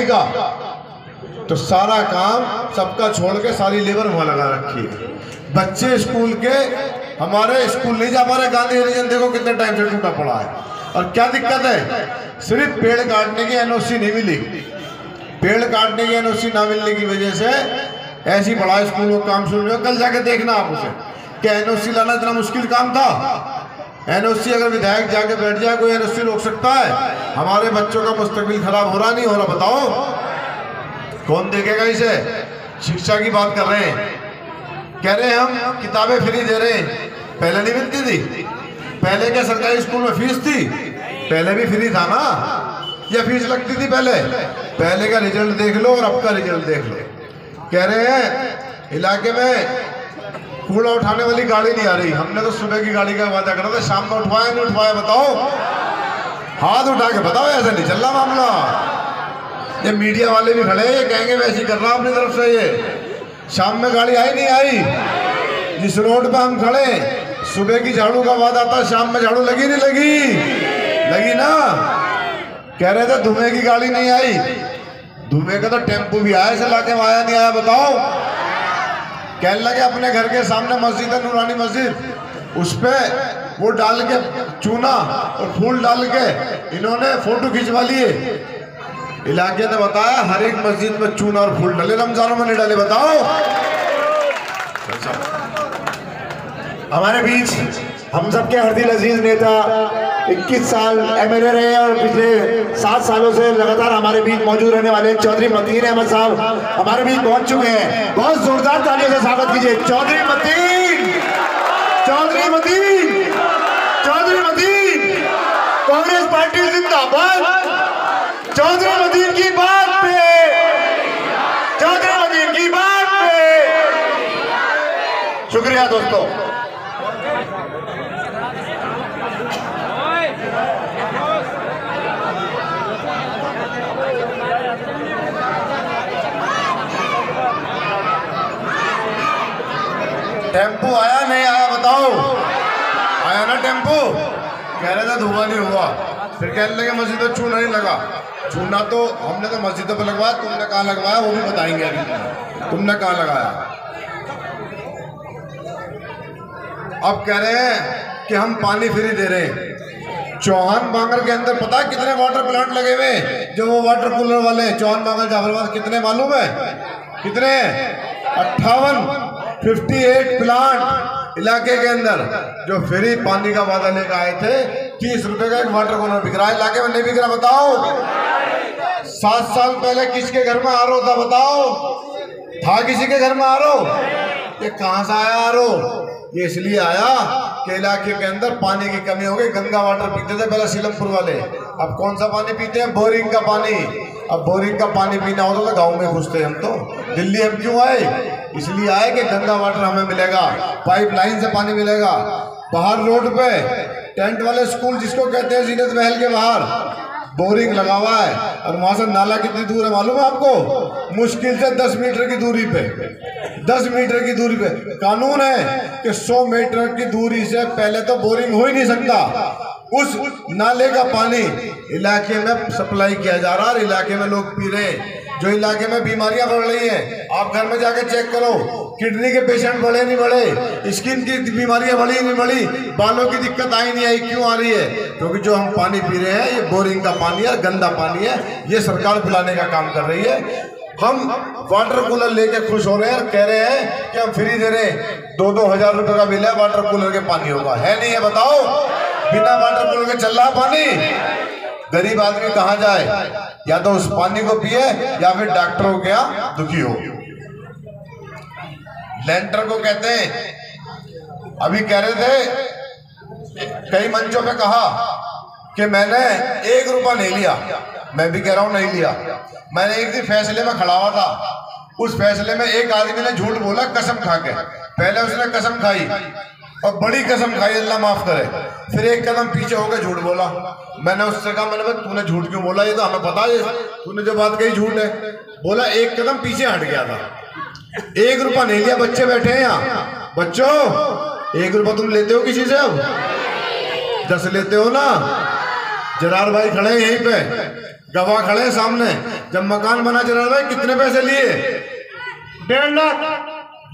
का, तो सारा काम सबका छोड़ के सारी लेबर वहां लगा रखी है। बच्चे स्कूल के हमारे स्कूल नहीं जा पा रहे। गांधी रीजन देखो कितने टाइम से टूटा पड़ा है। और क्या दिक्कत है, सिर्फ पेड़ काटने की एनओसी नहीं मिली। पेड़ काटने की एनओसी ना मिलने की वजह से ऐसी बड़ा स्कूल में काम शुरू हुआ। कल जाके देखना आप उसे, क्या एनओसी लाना इतना मुश्किल काम था? एनओसी अगर विधायक जाके बैठ जाए, कोई एनओसी रोक सकता है? हमारे बच्चों का मुस्तकबिल खराब हो रहा नहीं हो रहा, बताओ कौन देखेगा इसे? शिक्षा की बात कर रहे हैं, कह रहे हैं हम किताबें फ्री दे रहे हैं। पहले नहीं मिलती थी? पहले क्या सरकारी स्कूल में फीस थी? पहले भी फ्री था ना, या फीस लगती थी पहले? पहले का रिजल्ट देख लो और अब का रिजल्ट देख लो। कह रहे हैं इलाके में कूड़ा उठाने वाली गाड़ी नहीं आ रही। हमने तो सुबह की गाड़ी का वादा करा था, शाम में उठवाया नहीं उठवाया? बताओ, हाथ उठा के बताओ। ऐसा नहीं चल रहा मामला। ये मीडिया वाले भी खड़े हैं, ये कहेंगे वैसे ही कर रहा अपनी तरफ से। ये शाम में गाड़ी आई नहीं आई? जिस रोड पे हम खड़े, सुबह की झाड़ू का वादा था, शाम में झाड़ू लगी नहीं लगी? लगी ना। कह रहे थे धुएं की गाड़ी नहीं आई, धुएं का तो टेम्पो भी आया, इस इलाके में आया नहीं आया? बताओ। कहने लगे अपने घर के सामने मस्जिद है, नूरानी मस्जिद, उस पे वो डाल के चूना और फूल डाल के इन्होंने फोटो खिंचवा लिए। इलाके ने बताया हर एक मस्जिद में चूना और फूल डाले, रमजानों में नहीं डाले। बताओ। हमारे बीच हम सबके हरदिल अजीज नेता 21 साल एमएलए रहे और पिछले 7 सालों से लगातार हमारे बीच मौजूद रहने वाले चौधरी मतीन अहमद साहब हमारे बीच पहुंच चुके हैं। बहुत जोरदार तालियों से स्वागत कीजिए चौधरी मतीन, चौधरी मतीन, चौधरी मतीन। कांग्रेस पार्टी जिंदाबाद। चौधरी मतीन की बात पे, चौधरी मतीन की बात पे। शुक्रिया दोस्तों। टेम्पो आया नहीं आया? बताओ। आया ना टेम्पो? कह रहे थे धुआं नहीं हुआ, फिर कहने लगे मस्जिद में चूना नहीं लगा। चूना तो हमने तो मस्जिदों पर लगवाया, तुमने कहाँ लगवाया वो भी बताएंगे अभी। तुमने कहाँ लगाया? अब कह रहे हैं कि हम पानी फ्री दे रहे हैं। चौहान बांगर के अंदर पता है कितने वाटर प्लांट लगे हुए? जो वो वाटर कूलर वाले चौहान बांगर जाफराबाद, कितने मालूम है? कितने? 58 प्लांट इलाके के अंदर, जो फ्री पानी का वादा लेकर आए थे। 30 रुपए का एक वाटर कूलर बिक रहा है, इलाके में नहीं बिक रहा? बताओ। 7 साल पहले किसके घर में आरओ था? बताओ। था किसी के घर में आरओ? ये कहां से आया आरओ? ये इसलिए आया कि इलाके के अंदर पानी की कमी हो गई। गंगा वाटर पीते थे पहले सीलमपुर वाले, अब कौन सा पानी पीते हैं? बोरिंग का पानी। अब बोरिंग का पानी पीना होता तो गाँव में घुसते हम तो। दिल्ली हम क्यों आए? इसलिए आए कि गंगा वाटर हमें मिलेगा, पाइपलाइन से पानी मिलेगा। बाहर रोड पे टेंट वाले स्कूल जिसको कहते हैं जीनत महल के बाहर बोरिंग लगा हुआ है, और वहां से नाला कितनी दूर है मालूम है आपको? मुश्किल से 10 मीटर की दूरी पे, 10 मीटर की दूरी पे। कानून है कि 100 मीटर की दूरी से पहले तो बोरिंग हो ही नहीं सकता। उस नाले का पानी इलाके में सप्लाई किया जा रहा है और इलाके में लोग पी रहे हैं। जो इलाके में बीमारियां बढ़ रही हैं, आप घर में जाके चेक करो, किडनी के पेशेंट बढ़े नहीं बढ़े, स्किन की बीमारियां बढ़ी नहीं बढ़ी, बालों की दिक्कत आई नहीं आई? क्यों आ रही है? क्योंकि जो हम पानी पी रहे हैं ये बोरिंग का पानी है, गंदा पानी है। ये सरकार पिलाने का काम कर रही है। हम वाटर कूलर लेके खुश हो रहे हैं और कह रहे हैं कि हम फ्री दे रहे हैं। 2-2 हजार रुपए का बिल है वाटर कूलर के पानी होगा, है नहीं है? बताओ। बिना वाटर कूलर के चल रहा पानी। गरीब आदमी कहाँ जाए? या तो उस पानी को पिए या फिर डॉक्टरों के यहाँ दुखी हो। लेंटर को कहते हैं, अभी कह रहे थे कई मंचों पे कहा कि मैंने 1 रुपया नहीं लिया। मैं भी कह रहा हूं नहीं लिया। मैंने एक दिन फैसले में खड़ा हुआ था, उस फैसले में एक आदमी ने झूठ बोला कसम खा के। पहले उसने कसम खाई और बड़ी कसम खाई, अल्लाह माफ करे। फिर एक कदम पीछे होकर झूठ बोला। मैंने उससे कहा, मैंने बोला तूने झूठ क्यों बोला? ये तो हमें पता है तूने जो बात कही झूठ है। बोला एक कदम पीछे हट गया था। 1 रुपया नहीं लिया। बच्चे बैठे हैं यहाँ, बच्चों 1 रुपया तुम लेते हो किसी से? अब 10 लेते हो ना? जरार भाई खड़े हैं यहीं पे, गवाह खड़े हैं सामने। जब मकान बना जरार भाई कितने पैसे लिए? 1.5 लाख।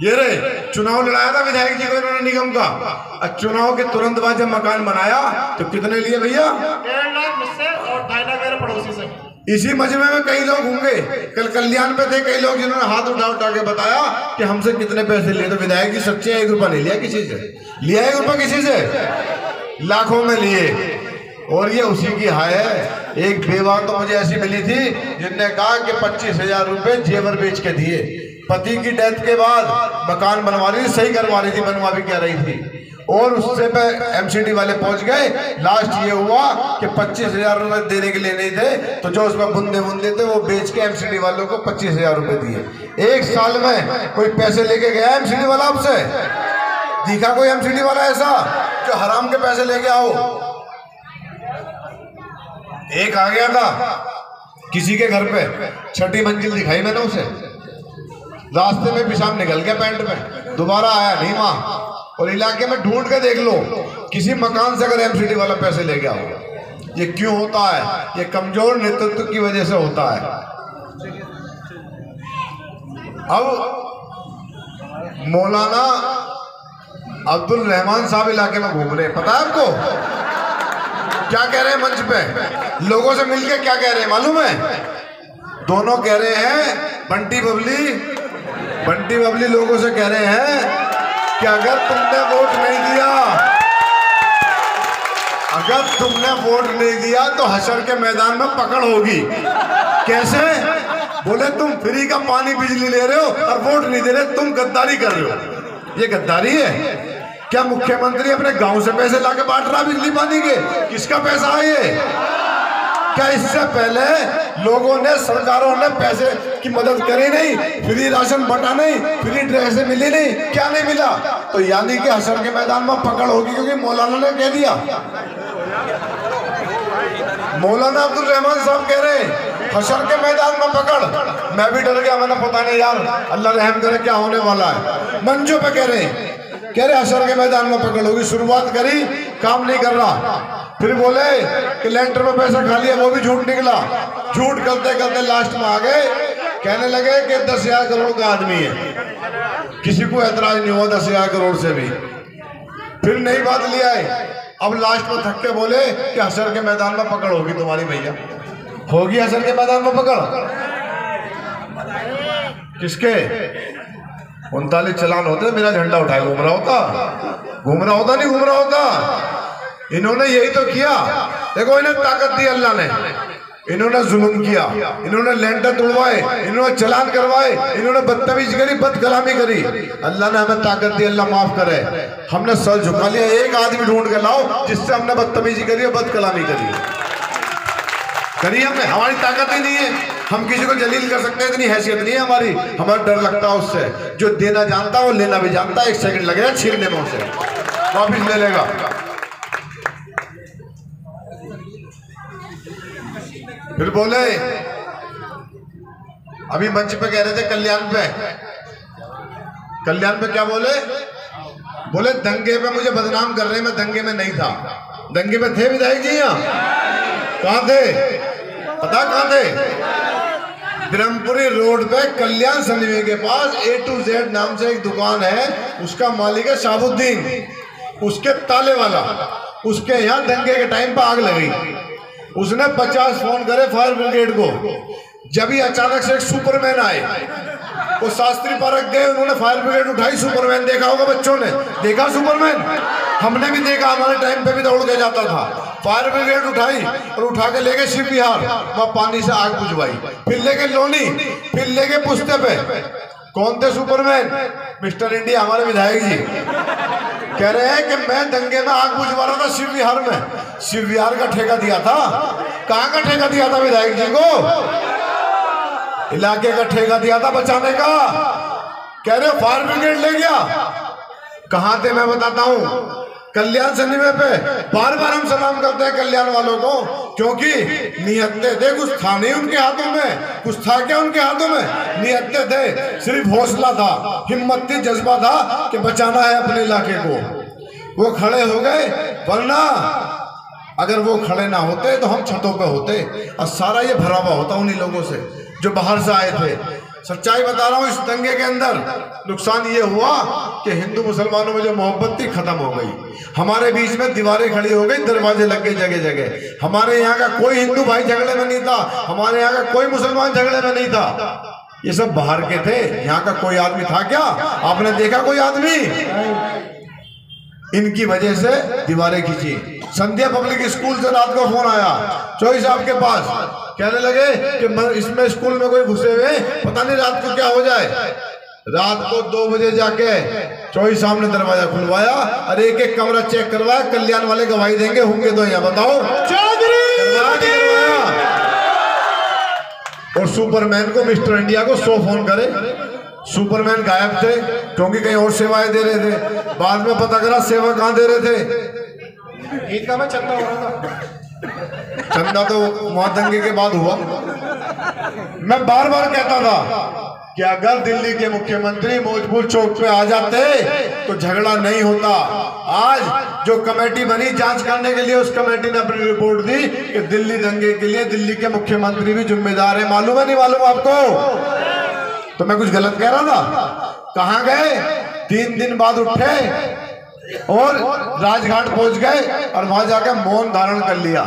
ये रे चुनाव लड़ाया था विधायक जी को इन्होंने निगम का, और चुनाव के तुरंत बाद जब मकान बनाया तो कितने लिए भैया? 1.5 लाख मुझसे और 2.5 लाख मेरे पड़ोसी से। इसी मजमे में कई लोग होंगे, कल कल्याण पे थे कई लोग जिन्होंने हाथ उठा उठा के बताया कि हमसे कितने पैसे लिए। तो विधायक जी सच्चे 1 रुपया नहीं लिया किसी से, लिया 1 रुपया किसी से? लाखों में लिए। और ये उसी की हाय है। एक बेवा तो मुझे ऐसी मिली थी जिनने कहा कि 25,000 रुपए जेवर बेच के दिए। पति की डेथ के बाद मकान बनवा रही थी, सही करवा रही थी, बनवा भी कह रही थी, और उससे पे एमसीडी वाले पहुंच गए। लास्ट ये हुआ कि 25,000 रुपए देने के लिए नहीं थे, तो जो उसमें बुंदे बुंदे थे वो बेच के एमसीडी वालों को 25,000 रुपए दिए। 1 साल में कोई पैसे लेके गया एमसीडी वाला आपसे? दिखा कोई एमसीडी वाला ऐसा जो हराम के पैसे लेके आओ? एक आ गया था किसी के घर पे, 6ठी मंजिल दिखाई मैंने उसे, रास्ते में पेशाब निकल गया पैंट में, दोबारा आया नहीं वहां। और इलाके में ढूंढ के देख लो किसी मकान से अगर एमसीडी वाला पैसे ले गया हो। ये क्यों होता है? ये कमजोर नेतृत्व की वजह से होता है। अब मौलाना अब्दुल रहमान साहब इलाके में घूम रहे हैं, पता है आपको क्या कह रहे हैं? मंच पे लोगों से मिलके क्या कह रहे हैं मालूम है? दोनों कह रहे हैं, बंटी बबली लोगों से कह रहे हैं कि अगर तुमने वोट नहीं दिया तो हशर के मैदान में पकड़ होगी। कैसे? बोले तुम फ्री का पानी बिजली ले रहे हो और वोट नहीं दे रहे, तुम गद्दारी कर रहे हो। ये गद्दारी है क्या? मुख्यमंत्री अपने गांव से पैसे लाके बांट रहा बिजली पानी के? किसका पैसा है ये? क्या इससे पहले लोगों ने, सरकारों ने पैसे की मदद करी नहीं? फ्री राशन बंटा नहीं, फ्री ड्रेसें मिली नहीं, क्या नहीं मिला? तो यानी कि हशर के मैदान में पकड़ होगी, क्योंकि मौलाना ने कह दिया। मौलाना अब्दुल रहमान साहब कह रहे हैं हशर के मैदान में पकड़। मैं भी डर गया, मैंने पता नहीं यार, अल्लाह रहम करे क्या होने वाला है। मंचों पे कह रहे हशर के मैदान में पकड़ होगी। शुरुआत करी, काम नहीं कर रहा, फिर बोले कि लेंटर में पैसा खा लिया, वो भी झूठ निकला। झूठ करते करते लास्ट में आ गए, कहने लगे कि 10,000 करोड़ का आदमी है। किसी को ऐतराज नहीं हुआ 10,000 करोड़ से भी। फिर नई बात ले आए, अब लास्ट में थक के बोले कि हशर के मैदान में पकड़ होगी तुम्हारी भैया। होगी हशर के मैदान में पकड़? किसके? 39 चलान होते, मेरा झंडा उठाए घूम रहा होता, नहीं घूम रहा होता। इन्होंने यही तो किया। देखो इन्हें ताकत दी अल्लाह ने, इन्होंने जुल्म किया, इन्होंने लेंटर तोड़वाए, इन्होंने चलान करवाए, इन्होंने बदतमीजी करी, बदकलामी करी। अल्लाह ने हमें ताकत दी, अल्लाह माफ करे। हमने सर झुका लिया। एक आदमी ढूंढ के लाओ जिससे हमने बदतमीजी करी, बदकलामी करी हमने। हमारी ताकत ही नहीं है, हम किसी को जलील कर सकते हैं, इतनी हैसियत नहीं है हमारी। हमें डर लगता है उससे। जो देना जानता है वो लेना भी जानता है। 1 सेकंड लगेगा छीनने में, उसे वापिस ले लेगा। फिर बोले, अभी मंच पे कह रहे थे कल्याण पे क्या बोले दंगे पे मुझे बदनाम कर रहे हैं, मैं दंगे में नहीं था। दंगे में थे विधायक जी? यहाँ कहाँ थे? पता कहाँ थे? ब्रह्मपुरी रोड पे कल्याण सन्निवे के पास A to Z नाम से एक दुकान है, उसका मालिक है शाहबुद्दीन, उसके ताले वाला। उसके यहाँ दंगे के टाइम पे आग लगी। उसने 50 फोन करे फायर ब्रिगेड को। जब ही अचानक से एक सुपरमैन आए, वो शास्त्री पार्क गए, उन्होंने फायर ब्रिगेड उठाई। सुपरमैन देखा होगा बच्चों ने, देखा सुपरमैन? हमने भी देखा, हमारे टाइम पे भी दौड़ के जाता था। फायर ब्रिगेड उठाई और उठा के लेके शिव विहार, वहां पानी से आग बुझवाई। फिर लेके लोनी, फिर लेके पुश्ते पे। कौन थे सुपरमैन? मिस्टर इंडिया हमारे विधायक जी। कह रहे हैं कि मैं दंगे में आग बुझवा रहा था शिव विहार में। शिव विहार का ठेका दिया था? कहाँ का ठेका दिया था विधायक जी को? इलाके का ठेका दिया था बचाने का। कह रहे फायर ब्रिगेड ले गया। कहाँ थे मैं बताता हूँ, कल्याण सन्निवे पे। बार बार हम सलाम करते हैं कल्याण वालों को, क्योंकि नियतें थे, कुछ था नहीं उनके हाथों में। कुछ था क्या उनके हाथों में? नियतें थे, सिर्फ हौसला था, हिम्मत थी, जज्बा था कि बचाना है अपने इलाके को। वो खड़े हो गए, वरना अगर वो खड़े ना होते तो हम छतों पे होते, और सारा ये भरा हुआ होता उन्हीं लोगों से जो बाहर से आए थे। सच्चाई बता रहा हूँ, इस दंगे के अंदर नुकसान ये हुआ कि हिंदू मुसलमानों में जो मोहब्बत थी खत्म हो गई। हमारे बीच में दीवारें खड़ी हो गई, दरवाजे लग गए जगह जगह। हमारे यहाँ का कोई हिंदू भाई झगड़े में नहीं था, हमारे यहाँ का कोई मुसलमान झगड़े में नहीं था। ये सब बाहर के थे, यहाँ का कोई आदमी था क्या? आपने देखा कोई आदमी? इनकी वजह से दीवारें खींची। संध्या पब्लिक स्कूल से रात को फोन आया चौधरी साहब के पास, कहने लगे कि इसमें स्कूल में कोई घुसे हुए, पता नहीं रात को क्या हो जाए। रात को 2 बजे जाके चौधरी साहब ने दरवाजा खुलवाया और एक एक कमरा चेक करवाया। कल्याण वाले गवाही देंगे होंगे तो यहाँ बताओ चौधरी करवाया। और सुपरमैन को, मिस्टर इंडिया को 100 फोन करे। सुपरमैन गायब थे क्योंकि कहीं और सेवाएं दे रहे थे। बाद में पता करा सेवा कहाँ दे रहे थे, ईद का मैं चंदा हो रहा था। चंदा तो वहां दंगे के बाद हुआ। मैं बार बार कहता था कि अगर दिल्ली के मुख्यमंत्री मौजपुर चौक पे आ जाते तो झगड़ा नहीं होता। आज जो कमेटी बनी जांच करने के लिए, उस कमेटी ने अपनी रिपोर्ट दी कि दिल्ली दंगे के लिए दिल्ली के मुख्यमंत्री भी जिम्मेदार है। मालूम है नहीं मालूम आपको? तो मैं कुछ गलत कह रहा था? कहाँ गए? 3 दिन बाद उठे और राजघाट पहुंच गए और वहां जाकर मौन धारण कर लिया।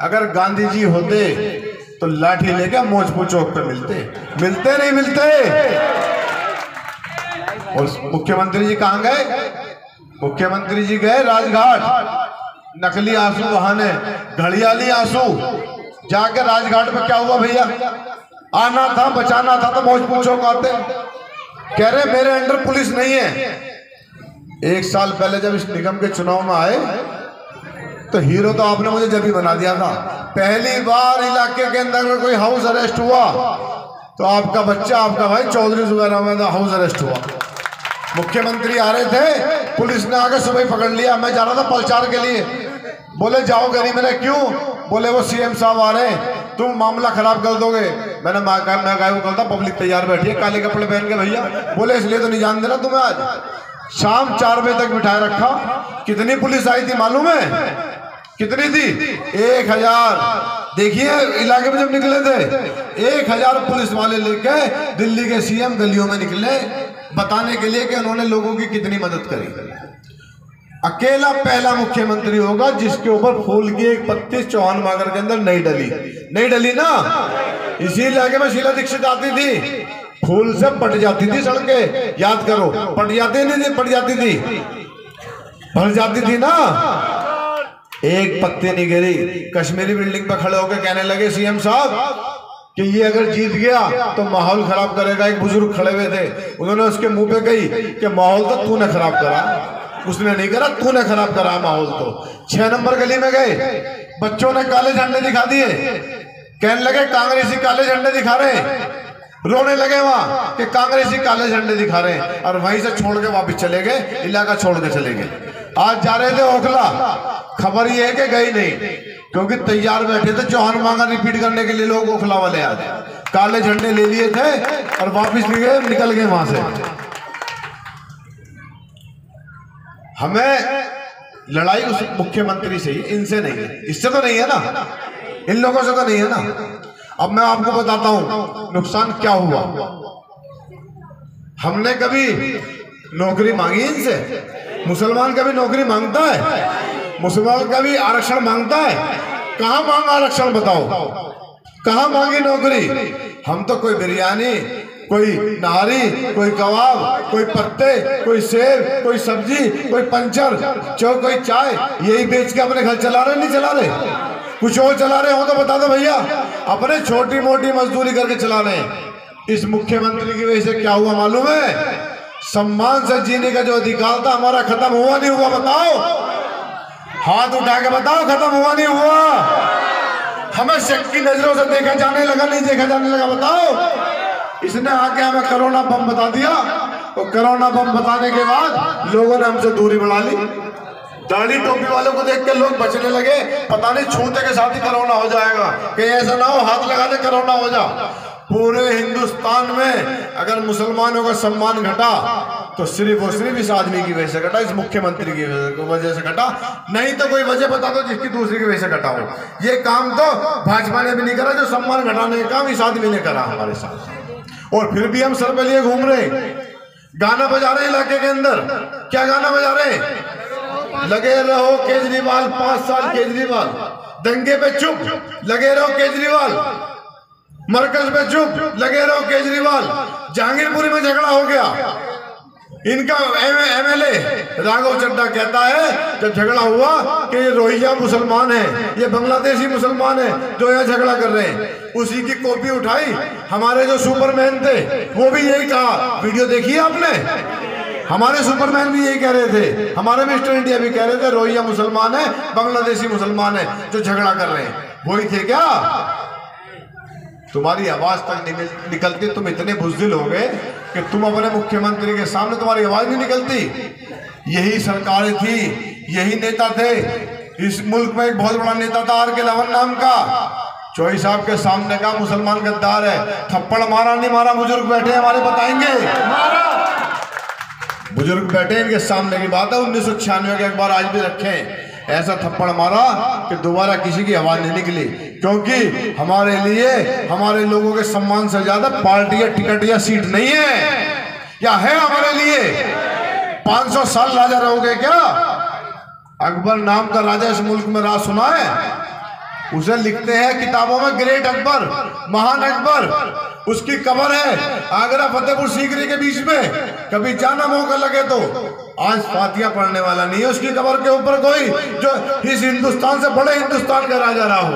अगर गांधी जी होते तो लाठी लेकर मौजपुर चौक पे मिलते नहीं मिलते। और मुख्यमंत्री जी कहाँ गए? मुख्यमंत्री जी गए राजघाट, नकली आंसू बहाने, घड़ियाली आंसू। जाकर राजघाट पे क्या हुआ भैया? आना था, बचाना था तो मौजपुर चौक आते। कह रहे मेरे अंडर पुलिस नहीं है। 1 साल पहले जब इस निगम के चुनाव में आए तो हीरो तो आपने मुझे जब ही बना दिया था। पहली बार इलाके के अंदर में कोई हाउस अरेस्ट हुआ तो आपका बच्चा, आपका भाई चौधरी जुबैर अहमद हाउस अरेस्ट हुआ। मुख्यमंत्री आ रहे थे, पुलिस ने आकर सुबह ही पकड़ लिया। मैं जा रहा था प्रचार के लिए, बोले जाओ गरीब। मैंने क्यों? बोले वो सीएम साहब आ रहे हैं, तुम मामला खराब कर दोगे। मैंने मैं पब्लिक तैयार बैठी है काले कपड़े पहन के भैया। बोले इसलिए तो नहीं जान देना तुम्हें। आज शाम 4 बजे तक बिठाए रखा। कितनी पुलिस आई थी मालूम है? कितनी थी? 1000। देखिए इलाके में जब निकले थे 1000 पुलिस वाले लेके दिल्ली के सीएम गलियों में निकले बताने के लिए कि उन्होंने लोगों की कितनी मदद करी। अकेला पहला मुख्यमंत्री होगा जिसके ऊपर फूल की एक पत्ती चौहान मागर के अंदर नहीं डली ना। इसी इलाके में शीला दीक्षित आती थी, फूल से पट जाती थी सड़कें। याद करो, पट जाती नहीं थी, पट जाती थी, भर जाती थी ना। एक पत्ती नहीं गिरी। कश्मीरी बिल्डिंग पर खड़े होकर कहने लगे सीएम साहब कि ये अगर जीत गया तो माहौल खराब करेगा। एक बुजुर्ग खड़े हुए थे, उन्होंने उसके मुंह पे कही कि माहौल तो तूने खराब करा। उसने नहीं करा, तूने खराब करा माहौल तो। 6 नंबर गली में गए, बच्चों ने काले झंडे दिखा दिए, कहने लगे कांग्रेसी काले झंडे दिखा रहे हैं। रोने लगे वहां कि कांग्रेसी काले झंडे दिखा रहे हैं, और वहीं से छोड़ के वापस चले गए, इलाका छोड़ के चले गए। आज जा रहे थे ओखला, खबर ये है कि गई नहीं, क्योंकि तैयार बैठे थे चौहान मांगा रिपीट करने के लिए लोग ओखला वाले। आज काले झंडे ले लिए थे और वापस निकल गए वहां से। हमें लड़ाई उस मुख्यमंत्री से ही, इनसे नहीं है, इससे तो नहीं है ना, इन लोगों से तो नहीं है ना। अब मैं आपको बताता हूं नुकसान क्या हुआ। हमने कभी नौकरी मांगी इनसे? मुसलमान कभी नौकरी मांगता है? मुसलमान कभी आरक्षण मांगता है? कहां मांगा आरक्षण बताओ? कहां मांगी नौकरी? हम तो कोई बिरयानी, कोई नारी, कोई कबाब, कोई पत्ते, कोई सेब, कोई सब्जी, कोई पंचर, कोई चाय, यही बेच के अपने घर चला रहे, नहीं चला रहे? कुछ और चला रहे हो तो बता दो भैया। अपने छोटी मोटी मजदूरी करके चला रहे हैं। इस मुख्यमंत्री की वजह से क्या हुआ मालूम है? सम्मान से जीने का जो अधिकार था हमारा खत्म हुआ नहीं हुआ? बताओ, हाथ उठा के बताओ, खत्म हुआ नहीं हुआ? हमें शक की नजरों से देखा जाने लगा, नहीं देखा जाने लगा? बताओ। इसने आके हमें कोरोना बम बता दिया, तो कोरोना बम बताने के बाद लोगों ने हमसे दूरी बढ़ा ली। दाढ़ी टोपी वालों को देख के लोग बचने लगे, पता नहीं छूते के साथ ही कोरोना हो जाएगा, कहीं ऐसा ना हो हाथ लगाने कोरोना हो जा। पूरे हिंदुस्तान में अगर मुसलमानों का सम्मान घटा तो सिर्फ और सिर्फ इस आदमी की वजह से घटा, इस मुख्यमंत्री की वजह से घटा। नहीं तो कोई वजह बता दो जिसकी दूसरी की वजह से घटा हो। ये काम तो भाजपा ने भी नहीं करा, जो सम्मान घटाने का काम इस आदमी ने करा हमारे साथ। और फिर भी हम सर पे लिए घूम रहे, गाना बजा रहे इलाके के अंदर। क्या गाना बजा रहे? लगे रहो केजरीवाल, 5 साल केजरीवाल, दंगे पे चुप, लगे रहो केजरीवाल, मरकज पे चुप, लगे रहो केजरीवाल। जहांगीरपुरी में झगड़ा हो गया, इनका एमएलए राघव चड्ढा कहता है जब झगड़ा हुआ कि ये रोहिंग्या मुसलमान है, ये बांग्लादेशी मुसलमान है जो यहाँ झगड़ा कर रहे हैं। उसी की कॉपी उठाई, हमारे जो सुपरमैन थे वो भी यही कहा। वीडियो देखी है आपने? हमारे सुपरमैन भी यही कह रहे थे, हमारे मिस्टर इंडिया भी कह रहे थे रोहिंग्या मुसलमान है, बांग्लादेशी मुसलमान है जो झगड़ा कर रहे हैं। वही थे क्या? तुम्हारी आवाज तक नहीं निकलती, तुम इतने बुज़दिल हो गए कि तुम अपने मुख्यमंत्री के सामने तुम्हारी आवाज नहीं निकलती। यही सरकारें थी, यही नेता थे। इस मुल्क में एक बहुत बड़ा नेता था आर के लवन नाम का, चौधरी साहब के सामने का मुसलमान गद्दार है, थप्पड़ मारा नहीं मारा? बुजुर्ग बैठे हमारे बताएंगे, बुजुर्ग बैठे, इनके सामने की बात है। 1996 के अखबार आज भी रखें, ऐसा थप्पड़ मारा कि दोबारा किसी की आवाज नहीं निकली। क्योंकि हमारे लिए, हमारे लोगों के सम्मान से ज्यादा पार्टी या टिकट या सीट नहीं है, या है हमारे लिए? 500 साल राजा रहोगे क्या? अकबर नाम का राजा इस मुल्क में राज सुना है? उसे लिखते हैं किताबों में ग्रेट अकबर, महान अकबर। उसकी कब्र है आगरा फतेहपुर सीकरी के बीच में, कभी जाना मौका लगे तो। आज फातिहा पढ़ने वाला नहीं है उसकी कब्र के ऊपर कोई, जो इस हिंदुस्तान से बड़े हिंदुस्तान का राजा रहा हो।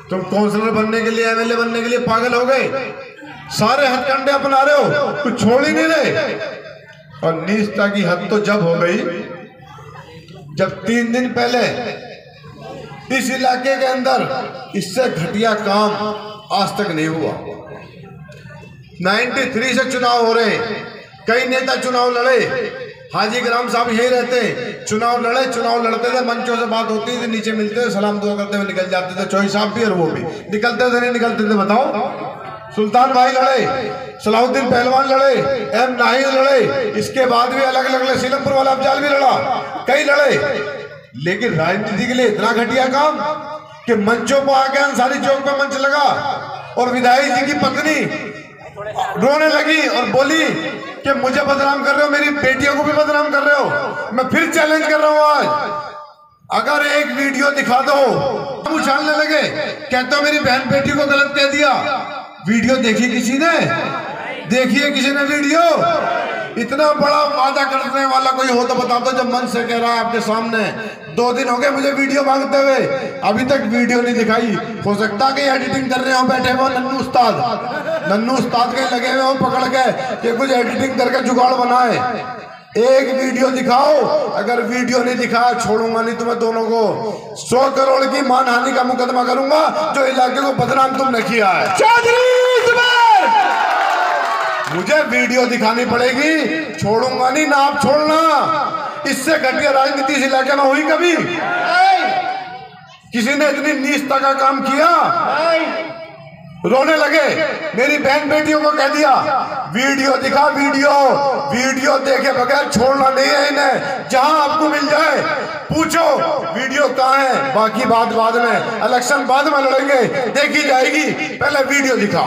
तुम काउंसलर बनने के लिए, एमएलए बनने के लिए पागल हो गए, सारे हथकंडे अपना रहे हो, कुछ छोड़ ही नहीं रहे। और नीचता की हद तो जब हो गई जब 3 दिन पहले इस इलाके के अंदर इससे घटिया काम आज तक नहीं हुआ। 93 से चुनाव हो रहे, कई नेता चुनाव लड़े, हाजी ग्राम साहब यही रहते, चुनाव लड़े, चुनाव लड़ते थे, मंचों से बात होती थी, नीचे मिलते थे, सलाम दुआ करते हुए निकल जाते थे। चौधरी साहब भी और वो भी निकलते थे, नहीं निकलते थे? बताओ। सुल्तान भाई लड़े, सलाहुद्दीन पहलवान लड़े, एम नाहिद लड़े, इसके बाद भी अलग अलग लड़े, सीलमपुर वाला अफजाल भी लड़ा, कई लड़े। लेकिन राजनीति के लिए इतना घटिया काम कि मंचों पर आके अंसारी चौक पे मंच लगा और विधायक जी की पत्नी रोने लगी और बोली कि मुझे बदनाम कर रहे हो, मेरी बेटियों को भी बदनाम कर रहे हो। मैं फिर चैलेंज कर रहा हूं आज, अगर एक वीडियो दिखा दो, हम उछालने लगे, कहते हो मेरी बहन बेटी को गलत कह दिया। वीडियो देखी किसी ने? देखिए किसी ने वीडियो? इतना बड़ा वादा करने वाला कोई हो तो बता दो, जब मन से कह रहा है आपके सामने। 2 दिन हो गए मुझे वीडियो मांगते हुए, अभी तक वीडियो नहीं दिखाई। हो सकता है कि एडिटिंग कर रहे हो, बैठे हो नन्नू उस्ताद के लगे हुए हो पकड़ के कि कुछ एडिटिंग करके जुगाड़ बनाए। एक वीडियो दिखाओ, अगर वीडियो नहीं दिखाया छोड़ूंगा नहीं तुम्हें दोनों को। 100 करोड़ की मानहानि का मुकदमा करूंगा जो इलाके को बदनाम तुमने किया है। मुझे वीडियो दिखानी पड़ेगी, छोड़ूंगा नहीं ना, आप छोड़ना। इससे घटिया राजनीति इस इलाके में हुई कभी? किसी ने इतनी नीचता का काम किया? रोने लगे, मेरी बहन बेटियों को कह दिया वीडियो दिखा, वीडियो देखे बगैर छोड़ना नहीं है इन्हें। जहां आपको मिल जाए पूछो वीडियो कहाँ है, बाकी बात बाद में, इलेक्शन बाद में लड़ेंगे, देखी जाएगी, पहले वीडियो दिखा,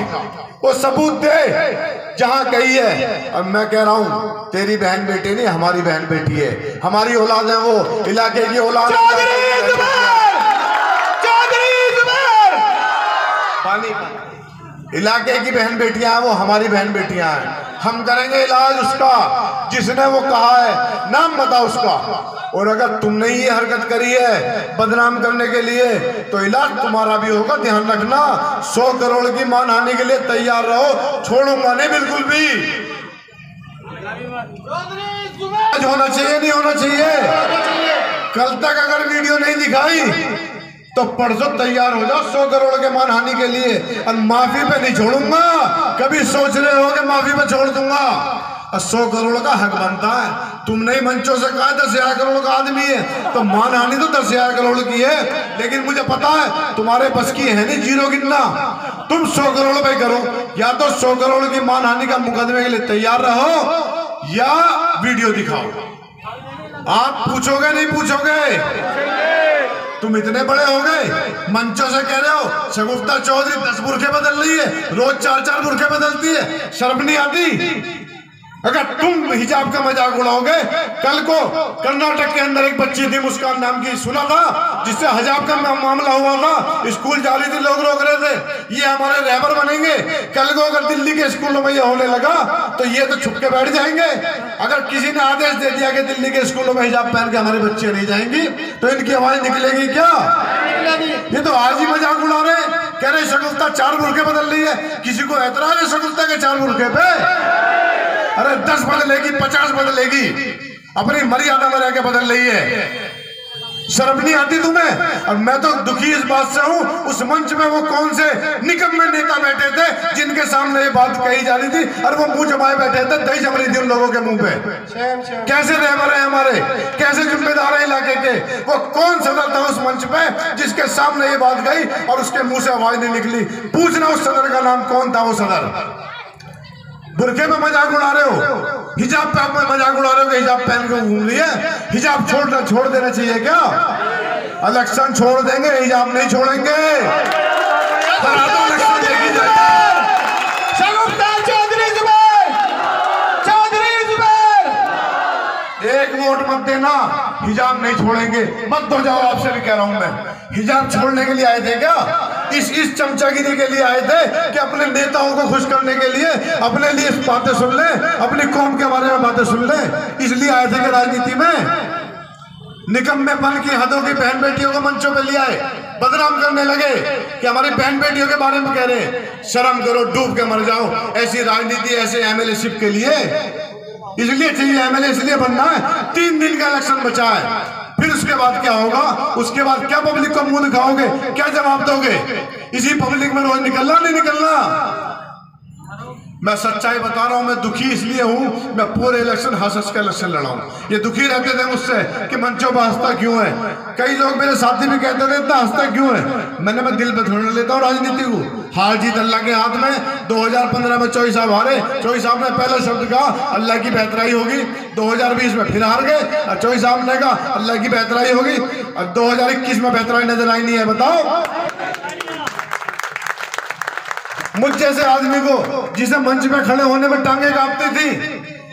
वो सबूत दे जहां कही है। अब मैं कह रहा हूं तेरी बहन बेटी नहीं, हमारी बहन बेटी है, हमारी औलाद है, वो इलाके की औलाद। इलाके की बहन बेटियां हैं, वो हमारी बहन बेटियां हैं। हम करेंगे इलाज उसका, जिसने वो कहा है, नाम बता उसका। और अगर तुमने ये हरकत करी है बदनाम करने के लिए तो इलाज तुम्हारा भी होगा, ध्यान रखना। 100 करोड़ की मानहानि के लिए तैयार रहो, छोड़ूंगा नहीं बिल्कुल भी। होना चाहिए नहीं होना चाहिए? कल तक अगर वीडियो नहीं दिखाई तो परसों तैयार हो जाओ 100 करोड़ के मानहानि के लिए। और माफी पे नहीं छोड़ूंगा, कभी सोच रहे हो कि माफी पे छोड़ दूंगा। और 100 करोड़ का हक बनता है। तुमने ही मंचों से कहा 10,000 करोड़ का आदमी है, तो मानहानि तो 10,000 करोड़ की है। लेकिन मुझे पता है तुम्हारे बस की है नहीं जीरो गिनना। तुम 100 करोड़ पे करो, या तो 100 करोड़ की मानहानि का मुकदमे के लिए तैयार रहो या वीडियो दिखाओ। आप पूछोगे नहीं पूछोगे? तुम इतने बड़े हो गए, मंचों से कह रहे हो शगुफ्ता चौधरी 10 बुरखे बदल रही है, रोज 4-4 बुरखे बदलती है, शर्म नहीं आती? अगर तुम हिजाब का मजाक उड़ाओगे, कल को कर्नाटक के अंदर एक बच्ची थी मुस्कान नाम की, सुना था, जिससे हिजाब का मामला हुआ था, स्कूल जा रही थी, लोग रोक रहे थे, ये हमारे रहबर बनेंगे। कल को अगर दिल्ली के स्कूलों में ये होने लगा तो ये तो छुप के बैठ जाएंगे। अगर किसी ने आदेश दे दिया कि दिल्ली के स्कूलों में हिजाब पहन के हमारे बच्चे नहीं जाएंगी, तो इनकी आवाज निकलेगी क्या? ये तो आज ही मजाक उड़ा रहे, कह रहे शगुफ्ता 4 बुरखे बदल रही है। किसी को ऐतराज है शगुफ्ता के 4 बुरखे पे? अरे 10 बदलेगी, 50 बदलेगी, अपनी मर्यादा में रह के बदल रही है। शर्म नहीं आती तुम्हें? और मैं तो दुखी इस बात से हूं, उस मंच में वो कौन से निकम्मे नेता बैठे थे जिनके सामने ये बात कही जा रही थी, और वो मुंह जमाए बैठे थे, दही जम रही थी उन लोगों के मुंह पे। कैसे रहबर है हमारे, कैसे जिम्मेदार है इलाके के? वो कौन सदर था उस मंच पे जिसके सामने ये बात गई और उसके मुंह से आवाज नहीं निकली? पूछना उस सदर का नाम कौन था? वो सदर बुरखे में मजाक उड़ा रहे हो, हिजाब पे आप मजाक उड़ा रहे हो कि हिजाब पहन के घूम रही है। हिजाब छोड़ देना चाहिए क्या? इलेक्शन छोड़ देंगे, हिजाब नहीं छोड़ेंगे। इलेक्शन देखी जाएगी। शगुफ्ता चौधरी जुबैर, चौधरी जुबैर, एक वोट मत देना, हिजाब नहीं छोड़ेंगे। मत हो जाओ, आपसे भी कह रहा हूं मैं। हिजाब छोड़ने के लिए आए थे क्या? इस चमचागिरी के लिए आए थे कि अपने नेताओं को खुश करने के लिए अपने लिए बातें सुन ले, अपनी कौम के बारे में बातें सुन ले, इसलिए आए थे कि राजनीति में निकम्मेपन की हदों की बहन बेटियों को मंचों पे ले आए, बदनाम करने लगे कि हमारी बहन बेटियों के बारे में कह रहे हैं। शर्म करो, डूब के मर जाओ। ऐसी राजनीति, ऐसे एमएलए-शिप के लिए इसलिए चाहिए एमएलए, इसलिए बनना है। 3 दिन का इलेक्शन बचा है, फिर उसके बाद क्या होगा? उसके बाद क्या पब्लिक को मुंह दिखाओगे, क्या जवाब दोगे? इसी पब्लिक में रोज निकलना नहीं निकलना? मैं सच्चाई बता रहा हूं, मैं दुखी इसलिए हूं, मैं पूरे इलेक्शन हंस के इलेक्शन लड़ा हूं। ये दुखी रहते थे मुझसे कि मंचों पर हंसता क्यों है। कई लोग मेरे साथी भी कहते थे इतना हंसता क्यों है। मैं दिल पे थोड़ा लेता हूँ राजनीति को। हार जीत अल्लाह के हाथ में। 2015 में चौधरी साहब हारे, चौधरी साहब ने पहला शब्द कहा अल्लाह की बेहतराई होगी। 2020 में फिर हार गए और चौधरी साहब ने कहा अल्लाह की बेहतराई होगी, और 2021 में बेहतराई नजर आई नहीं है। बताओ, मुझ जैसे आदमी को जिसे मंच में खड़े होने में टांगे कांपती थी,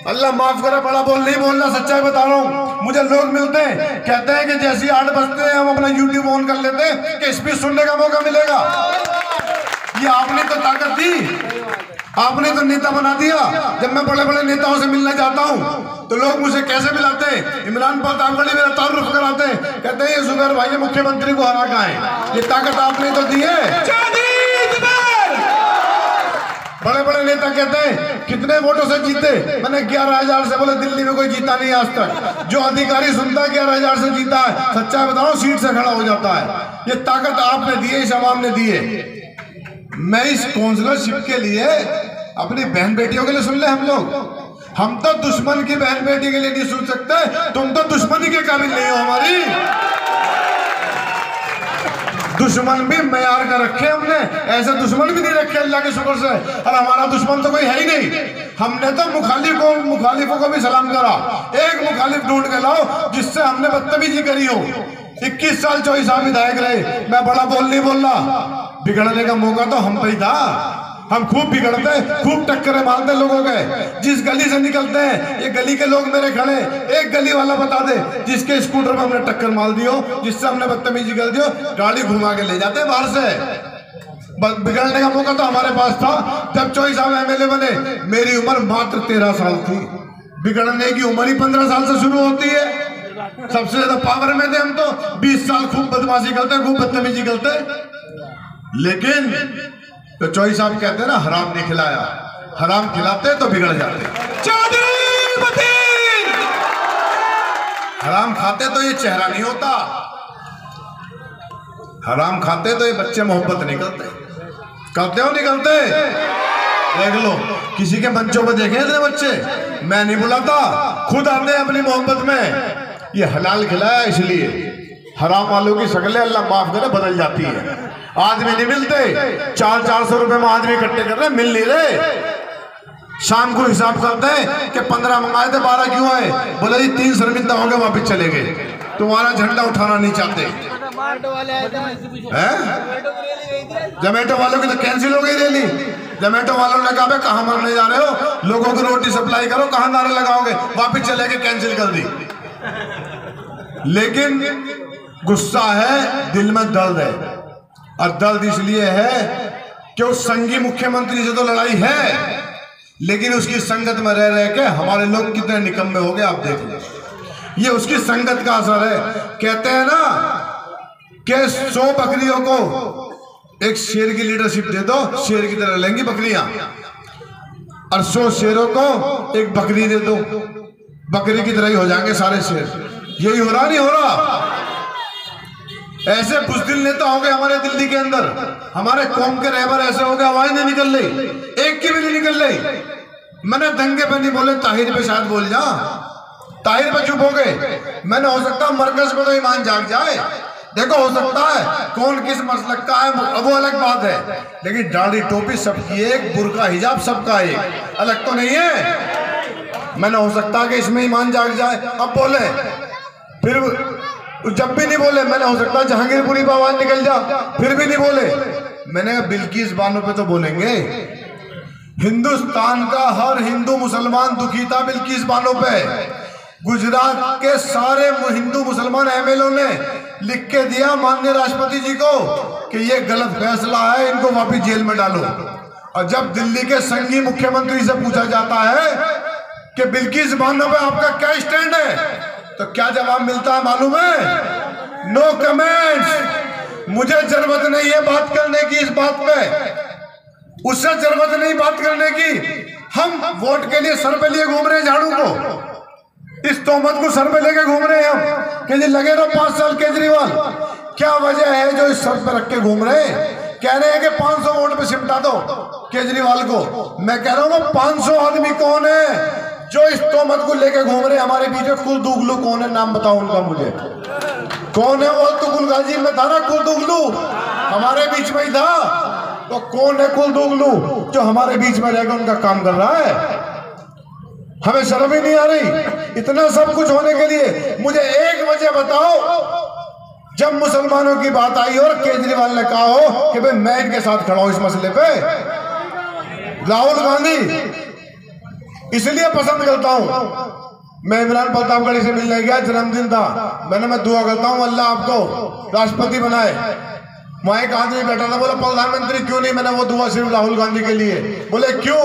अल्लाह माफ करे, बड़ा बोल नहीं बोलना, सच्चाई बता रहा हूँ। मुझे लोग मिलते हैं, कहते हैं कि जैसी 8 बजते हैं हम अपना यूट्यूब ऑन कर लेते हैं कि स्पीच सुनने का मौका मिलेगा। ये आपने तो ताकत दी, आपने तो नेता बना दिया। जब मैं बड़े बड़े नेताओं से मिलना चाहता हूँ तो लोग मुझे कैसे मिलाते हैं? इमरान प्रतापगढ़ी मेरा तारुफ कराते हैं, कहते हैं ये जुबैर भाई मुख्यमंत्री को हरा का है। ये ताकत आपने तो दी है। बड़े बड़े नेता कहते हैं कितने वोटों से जीते? मैंने 11,000 से। बोले दिल्ली में कोई जीता नहीं आज तक। जो अधिकारी सुनता है 11,000 से जीता है, सच्चाई बता रहा हूं, सीट से खड़ा हो जाता है। ये ताकत आपने दी है, इस आवाम ने दी है। मैं इस काउंसिलरशिप के लिए अपनी बहन बेटियों के लिए सुन ले हम तो दुश्मन की बहन बेटी के लिए नहीं सुन सकते। तुम तो दुश्मनी के काबिल नहीं हो हमारी। दुश्मन भी मयार का रखे हमने, ऐसे दुश्मन भी नहीं रखे अल्लाह के शुक्र से। और हमारा दुश्मन तो कोई है ही नहीं। हमने तो मुखालिफों को भी सलाम करा। एक मुखालिफ ढूंढ के लाओ जिससे हमने बदतमीजी करी हो। 21 साल 24 साल विधायक रहे। मैं बड़ा बोल नहीं बोल रहा, बिगड़ने का मौका तो हम पे ही था। हम खूब बिगड़ते, खूब टक्करें मारते लोगों के। जिस गली से निकलते हैं, ये गली के लोग मेरे खड़े, एक गली वाला बता दे जिसके स्कूटर में हमने टक्कर मार दियो, जिससे हमने बदतमीजी कर दियो, गाड़ी घुमा के ले जाते हैं बाहर से। बिगड़ने का मौका तो हमारे पास था जब चौधरी साहब एमएलए बने। मेरी उम्र मात्र 13 साल थी। बिगड़ने की उम्र ही 15 साल से शुरू होती है। सबसे ज्यादा पावर में थे हम तो। 20 साल खूब बदमाशी करते, खूब बदतमीजी करते। लेकिन तो चौधरी साहब कहते हैं ना, हराम नहीं खिलाया। हराम खिलाते तो बिगड़ जाते। हराम खाते तो ये चेहरा नहीं होता। हराम खाते तो ये बच्चे मोहब्बत नहीं करते। करते हो नहीं करते? देख लो, किसी के बच्चों को देखे इतने बच्चे, मैं नहीं बुलाता, खुद हमने अपनी मोहब्बत में ये हलाल खिलाया, इसलिए हराम वालों की शक्लें अल्लाह माफ करे बदल जाती है। आदमी नहीं मिलते, 400-400 रुपए में आदमी इकट्ठे कर रहे, मिल नहीं रहे। शाम को हिसाब करते हैं कि 15 मंगाए थे 12 क्यों आए, बोले जी 3 शर्मिंदा हो गए वापिस चले गए, तुम्हारा झंडा उठाना नहीं चाहते। जोमेटो वालों की तो कैंसिल हो गई रैली। जोमेटो वालों ने कहा कहाँ मरने जा रहे हो, लोगों को रोटी सप्लाई करो, कहाँ नारे लगाओगे, वापिस चले गए, कैंसिल कर दी। लेकिन गुस्सा है, दिल में दर्द है, और दर्द इसलिए है कि उस संगी मुख्यमंत्री से तो लड़ाई है, लेकिन उसकी संगत में रह रह के हमारे लोग कितने निकम्मे हो गए, आप देख लो। ये उसकी संगत का असर है। कहते हैं ना कि 100 बकरियों को एक शेर की लीडरशिप दे दो, शेर की तरह लेंगी बकरियां, और 100 शेरों को एक बकरी दे दो, बकरी की तरह ही हो जाएंगे सारे शेर। यही हो रहा, नहीं हो रहा? ऐसे बुज़दिल नेता हो गए हमारे दिल्ली के अंदर, हमारे कौम के रहबर ऐसे हो गए, आवाज नहीं निकल रही, एक की भी नहीं निकल रही। मैंने दंगे पे नहीं बोले, ताहिर पे शायद बोल जा, ताहिर पे चुप हो गए। मैंने हो सकता मरकज में तो ईमान जाग जाए, देखो हो सकता है कौन किस मसलक का है वो अलग बात है, लेकिन दाढ़ी टोपी सबकी एक, बुर्का हिजाब सबका एक, अलग तो नहीं है। मैंने हो सकता कि इसमें ईमान जाग जाए, अब बोले, फिर जब भी नहीं बोले मैंने हो सकता जहांगीरपुरी पे आवाज निकल जा, फिर भी नहीं बोले। मैंने कहा बिल्किस बानो पे तो बोलेंगे। हिंदुस्तान का हर हिंदू मुसलमान दुखी था बिल्किस बानो पे। गुजरात के सारे हिंदू मुसलमान एमएलओ ने लिख के दिया माननीय राष्ट्रपति जी को कि ये गलत फैसला है, इनको वापिस जेल में डालो। और जब दिल्ली के संगी मुख्यमंत्री से पूछा जाता है कि बिल्किस बानो पे आपका क्या स्टैंड है, तो क्या जवाब मिलता है मालूम है? No comments. मुझे जरूरत नहीं है बात करने की इस बात पे, उससे जरूरत नहीं बात करने की। हम वोट के लिए सर पे लिए घूम रहे हैं झाड़ू को, इस तोहमत को सर पे लेके घूम रहे हैं हम कि जी लगे रहो 5 साल केजरीवाल। क्या वजह है जो इस सर पे रख के घूम रहे हैं? कह रहे हैं कि 500 वोट पे सिमटा दो केजरीवाल को। मैं कह रहा हूँ 500 आदमी कौन है जो इस तोहमत को लेके घूम रहे हैं हमारे बीच में? कुलदुगलू कौन है, नाम बताओ उनका मुझे, कौन है वो? तो कुलगाजी में था ना कुलदुगलू, हमारे बीच में ही था। तो कौन है कुलदुगलू जो हमारे बीच में रहकर उनका काम कर रहा है? हमें शर्म ही नहीं आ रही इतना सब कुछ होने के लिए। मुझे एक वजह बताओ, जब मुसलमानों की बात आई और केजरीवाल ने कहा हो कि भाई मैं इनके साथ खड़ा हूं इस मसले पे। राहुल गांधी इसलिए पसंद करता हूं। मैं इमरान प्रतापगढ़ी से मिलने गया, जन्मदिन था, मैं दुआ करता हूं अल्लाह आपको राष्ट्रपति बनाए। वहां एक आदमी बैठा था, बोला प्रधानमंत्री क्यों नहीं? मैंने वो दुआ सिर्फ राहुल गांधी के लिए। बोले क्यों?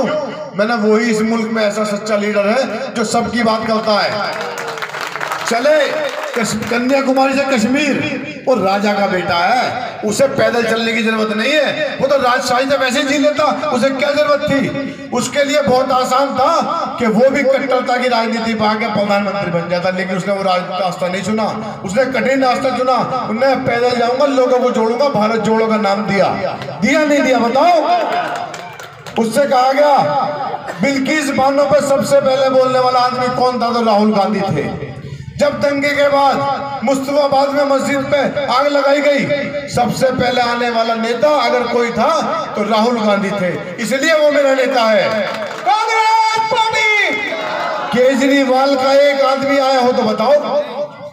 मैंने वही इस मुल्क में ऐसा सच्चा लीडर है जो सबकी बात करता है। चले कन्याकुमारी से कश्मीर, वो राजा का बेटा है, उसे पैदल चलने की जरूरत नहीं है, वो तो राजशाही से वैसे जी लेता, उसे क्या जरूरत थी? उसके लिए बहुत आसान था कि वो भी कट्टरता की राजनीति पा के प्रधानमंत्री बन जाता, लेकिन उसने वो रास्ता नहीं चुना, उसने कठिन रास्ता चुना। उन्हें पैदल जाऊंगा, लोगों को जोड़ूंगा, भारत जोड़ो का नाम दिया नहीं दिया बताओ? उससे कहा गया बिल्किस बानो पे सबसे पहले बोलने वाला आदमी कौन था? तो राहुल गांधी थे। जब दंगे के बाद मुस्तफाबाद में मस्जिद पे आग लगाई गई, सबसे पहले आने वाला नेता अगर कोई था तो राहुल गांधी थे, इसलिए वो मेरा नेता है। कांग्रेस पार्टी। केजरीवाल का एक आदमी आया हो तो बताओ?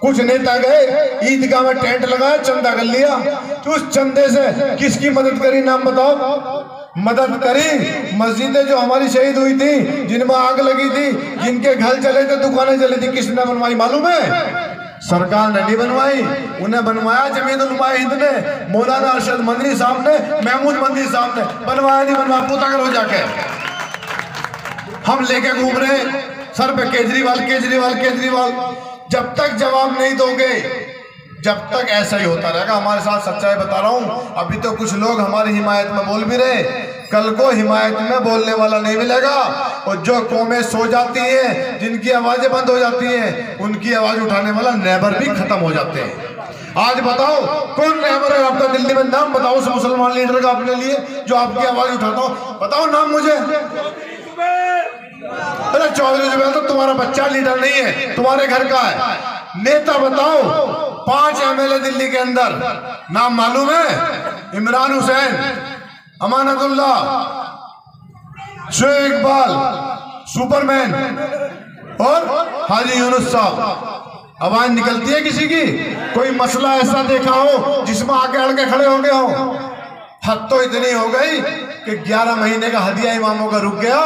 कुछ नेता गए ईदगाह में टेंट लगाया, चंदा कर लिया, तो उस चंदे से किसकी मदद करी? नाम बताओ? मदद करी मस्जिदें जो हमारी शहीद हुई थी, जिनमें आग लगी थी, जिनके घर जले थे, दुकानें जली थी, किसने बनवाई मालूम है? सरकार ने नहीं बनवाई, उन्हें बनवाया जमीयत उलमा हिंद ने, मौलाना अरशद मंदरी साहब ने, महमूद मंदरी साहब ने। बनवाया नहीं बनवाया, पूछा करो जाके। हम लेके घूम रहे सर पे केजरीवाल केजरीवाल केजरीवाल। जब तक जवाब नहीं दोगे, जब तक ऐसा ही होता रहेगा। हमारे साथ सच्चाई बता रहा हूँ, अभी तो कुछ लोग हमारी हिमायत में बोल भी रहे, कल को हिमायत में बोलने वाला नहीं मिलेगा। और जो कौमें सो जाती हैं, जिनकी आवाजें बंद हो जाती हैं, उनकी आवाज उठाने वाला नेबर भी खत्म हो जाते हैं। आज बताओ कौन हमारे आपका दिल्ली में नाम बताओ उस मुसलमान लीडर का अपने लिए जो आपकी आवाज उठाता हो, बताओ नाम मुझे। अरे चौधरी जुबैर तो तुम्हारा बच्चा लीडर नहीं है, तुम्हारे घर का है। नेता बताओ 5 MLA दिल्ली के अंदर, नाम मालूम है? इमरान हुसैन, अमानतुल्लाह, शेख इकबाल, सुपरमैन और हाजी यूनुस साहब। आवाज निकलती है किसी की? कोई मसला ऐसा देखा हो जिसमें आके अड़ के खड़े हो गए हो? हद तो इतनी हो गई कि 11 महीने का हदिया इमामों का रुक गया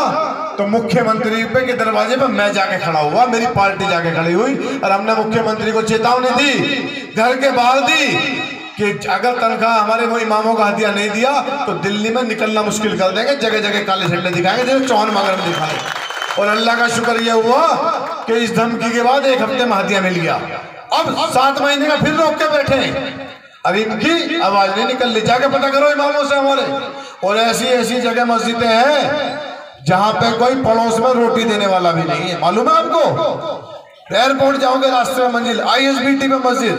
तो मुख्यमंत्री पे के दरवाजे पे मैं जाके खड़ा हुआ, मेरी पार्टी जाके खड़ी हुई और हमने मुख्यमंत्री को चेतावनी दी, घर के बाहर दी कि अगर तनख्वाह हमारे वो इमामों का हदिया नहीं दिया तो दिल्ली में निकलना मुश्किल कर देंगे, जगह जगह काले झंडे दिखाएंगे जैसे चौन मगर में दिखाए। और अल्लाह का शुक्र यह हुआ कि इस धमकी के बाद 1 हफ्ते में हदिया मिल गया। अब 7 महीने का फिर रोक के बैठे, अब इनकी आवाज नहीं निकल रही। जाके पता करो इमामों से हमारे। और ऐसी ऐसी जगह मस्जिदें हैं जहां पे कोई पड़ोस में रोटी देने वाला भी नहीं है, मालूम है आपको? एयरपोर्ट जाओगे रास्ते में मंजिल ISBT में मस्जिद।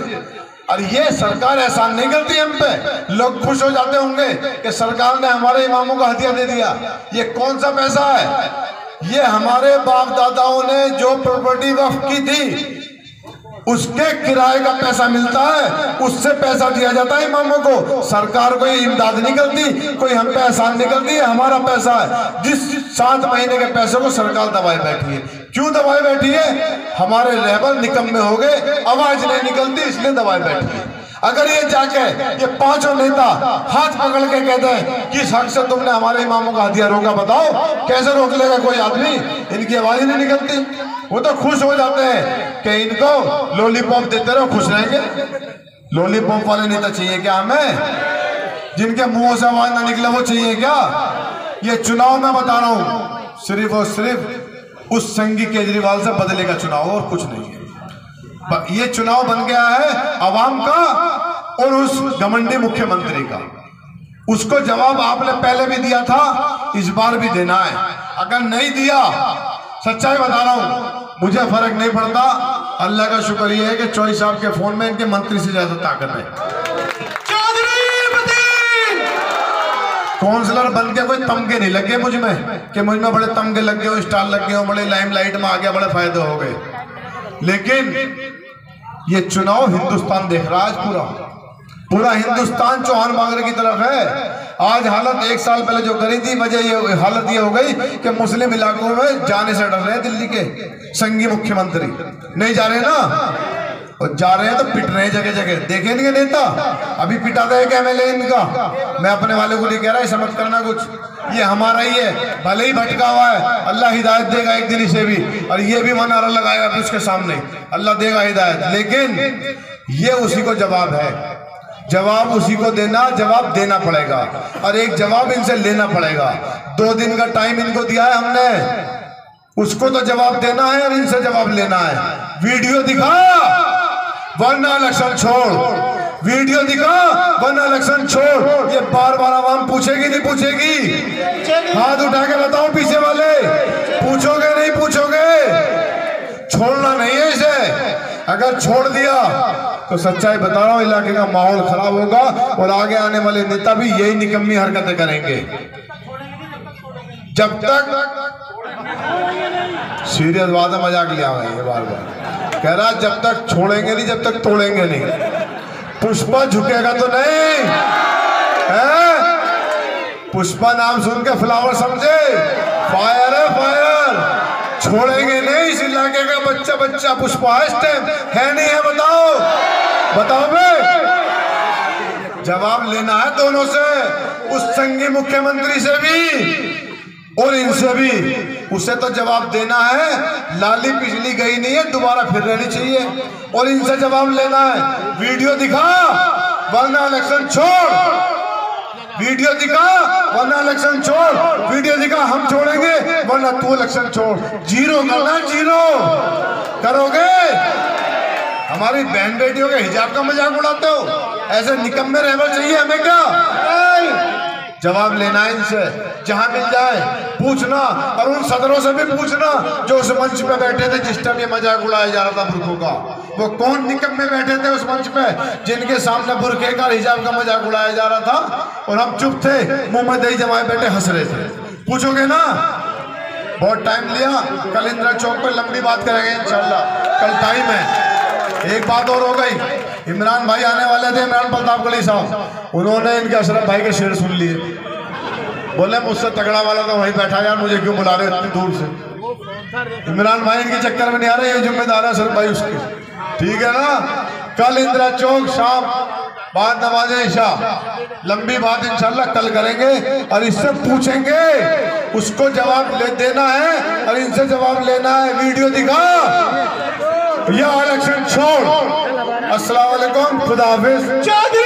और ये सरकार एहसान नहीं करती हम पे। लोग खुश हो जाते होंगे कि सरकार ने हमारे इमामों को हदिया दे दिया। ये कौन सा पैसा है? ये हमारे बाप दादाओं ने जो प्रॉपर्टी वक्फ की थी उसके किराए का पैसा मिलता है, उससे पैसा दिया जाता है इमामों को। सरकार कोई इमदाद नहीं करती, कोई हम पे एहसान नहीं करती, हमारा पैसा है। जिस 7 महीने के पैसे को सरकार दबाए बैठी है। क्यों दबाए बैठी है? हमारे रहबर निकम्मे हो गए, आवाज नहीं निकलती इसलिए दबाए बैठी है। अगर ये जाके ये 5 नेता हाथ पकड़ के कहते हैं किस हक से तुमने हमारे इमामों का हदिया रोका, बताओ कैसे रोक लेगा कोई आदमी? इनकी आवाज नहीं निकलती। वो तो खुश हो जाते हैं कि इनको लॉलीपॉप देते रहो, खुश रहेंगे। लॉलीपॉप वाले नेता चाहिए क्या हमें? जिनके मुंहों से आवाज ना निकले वो चाहिए क्या? ये चुनाव मैं बता रहा हूं सिर्फ और सिर्फ उस संगी केजरीवाल से बदले का चुनाव और कुछ नहीं है। ये चुनाव बन गया है आवाम का और उस घमंडी मुख्यमंत्री का। उसको जवाब आपने पहले भी दिया था, इस बार भी देना है। अगर नहीं दिया, सच्चाई बता रहा हूं, मुझे फर्क नहीं पड़ता। अल्लाह का शुक्र ये है कि चौधरी साहब के फोन में इनके मंत्री से ज्यादा ताकत है। काउंसलर बन के कोई तमगे नहीं लगे मुझ में कि मुझ में बड़े तमगे लग गए, स्टार लग गए, बड़े लाइमलाइट में आ गया, बड़े फायदे हो गए। लेकिन ये चुनाव हिंदुस्तान देख रहा है, पूरा हिंदुस्तान चौहान बांगरे की तरफ है। आज हालत 1 साल पहले जो करी थी, वजह ये हालत ये हो गई कि मुस्लिम इलाकों में जाने से डर रहे हैं। दिल्ली के संगी मुख्यमंत्री नहीं जा रहे ना, और जा रहे हैं तो पिट रहे हैं जगह जगह। देखे नहीं नेता अभी पिटा था एक MLA इनका। मैं अपने वाले को नहीं कह रहा, समझ करना कुछ, ये हमारा ही है, भले ही भटका हुआ है, अल्लाह हिदायत देगा एक दिन इसे भी, और ये भी नारा लगाएगा अभी उसके सामने, अल्लाह देगा हिदायत। लेकिन ये उसी को जवाब है, जवाब उसी को देना, जवाब देना पड़ेगा और एक जवाब इनसे लेना पड़ेगा। 2 दिन का टाइम इनको दिया है हमने, उसको तो जवाब देना है और इनसे जवाब लेना है। वीडियो दिखा वरना इलेक्शन छोड़, वीडियो दिखा वरना इलेक्शन छोड़। ये बार बार आवाम पूछेगी नहीं पूछेगी? हाथ उठा के बताओ पीछे वाले, पूछोगे नहीं पूछोगे? छोड़ना नहीं है इसे। अगर छोड़ दिया तो सच्चाई बता रहा हूं इलाके का माहौल खराब होगा और आगे आने वाले नेता भी यही निकम्मी हरकतें करेंगे। जब तक सीरियस बात है, मजाक लिया हुआ है बार बार कह रहा, जब तक छोड़ेंगे नहीं, जब तक तोड़ेंगे नहीं। पुष्पा झुकेगा तो नहीं है? पुष्पा नाम सुन के फ्लावर समझे? फायर है फायर, छोड़ेंगे नहीं। इस इलाके का बच्चा बच्चा पुष्पा है नहीं है? बताओ बताओ बे। जवाब लेना है दोनों से, उस संगी मुख्यमंत्री से भी और इनसे भी। उसे तो जवाब देना है, लाली पिछली गई नहीं है, दोबारा फिर रहनी चाहिए और इनसे जवाब लेना है। वीडियो दिखा वरना इलेक्शन छोड़, वीडियो दिखा वरना इलेक्शन छोड़, वीडियो दिखा हम छोड़ेंगे वरना तू इलेक्शन छोड़। जीरो करना, जीरो करोगे? हमारी बहन बेटियों के हिजाब का मजाक उड़ाते हो, ऐसे निकम्मे रहबर चाहिए हमें क्या? जवाब लेना है इनसे, जहां मिल जाए पूछना, और उन सदरों से भी पूछना जो उस मंच पे बैठे थे जिस टाइम ये मजाक उड़ाया जा रहा था बुर्कों का। वो कौन निकम्मे बैठे थे उस मंच पे जिनके सामने बुरके का हिजाब का मजाक उड़ाया जा रहा था और हम चुप थे, मुंह में दही जमाए बैठे हंस रहे थे। पूछोगे ना, बहुत टाइम लिया। कल इंदिरा चौक पे लंबी बात करेंगे इंशाल्लाह, कल टाइम है। एक बात और हो गई, इमरान भाई आने वाले थे, इमरान प्रतापगढ़ी साहब, उन्होंने इनके अशरफ भाई के शेर सुन लिए। बोले मुझसे तगड़ा वाला तो वहीं बैठा यार, मुझे क्यों बुला रहे इतनी दूर से। इमरान भाई इनके चक्कर में नहीं आ रहे, ये जिम्मेदार है अशरफ भाई उसके, ठीक है ना। कल इंदिरा चौक शाम बाद नमाज़े इशा, लंबी बात इंशाल्लाह कल करेंगे और इससे पूछेंगे, उसको जवाब ले देना है और इनसे जवाब लेना है। वीडियो दिखा या इलेक्शन छोड़। अस्सलाम वालेकुम, खुदा हाफिज। चौधरी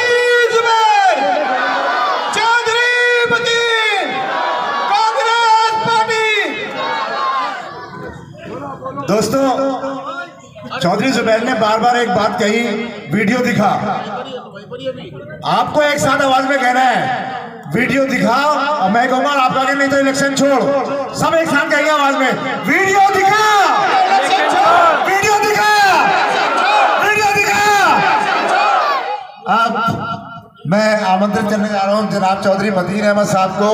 जुबैर, चौधरी मतीन, कांग्रेस पार्टी। दोस्तों, चौधरी जुबैर ने बार बार एक बात कही, वीडियो दिखा। आपको एक साथ आवाज में कहना है वीडियो दिखा, और मैं कहूंगा आप कहेंगे नहीं तो इलेक्शन छोड़। सब एक साथ कहेंगे आवाज में, वीडियो दिखा, वीडियो दिखा, वीडियो दिखा। अब मैं आमंत्रित करने जा रहा हूं जनाब चौधरी मतीन अहमद साहब को,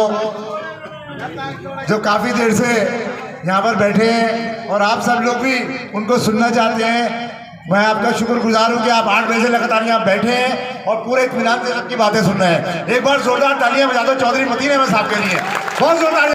जो काफी देर से यहाँ पर बैठे हैं और आप सब लोग भी उनको सुनना चाहते हैं। मैं आपका शुक्रगुजार हूँ कि आप 8 बजे से लगातार यहाँ बैठे हैं और पूरे इत्मीनान से सबकी बातें सुन रहे हैं। एक बार जोरदार तालियां बजा दो चौधरी मतीन अहमद साहब के लिए, बहुत जोरदार।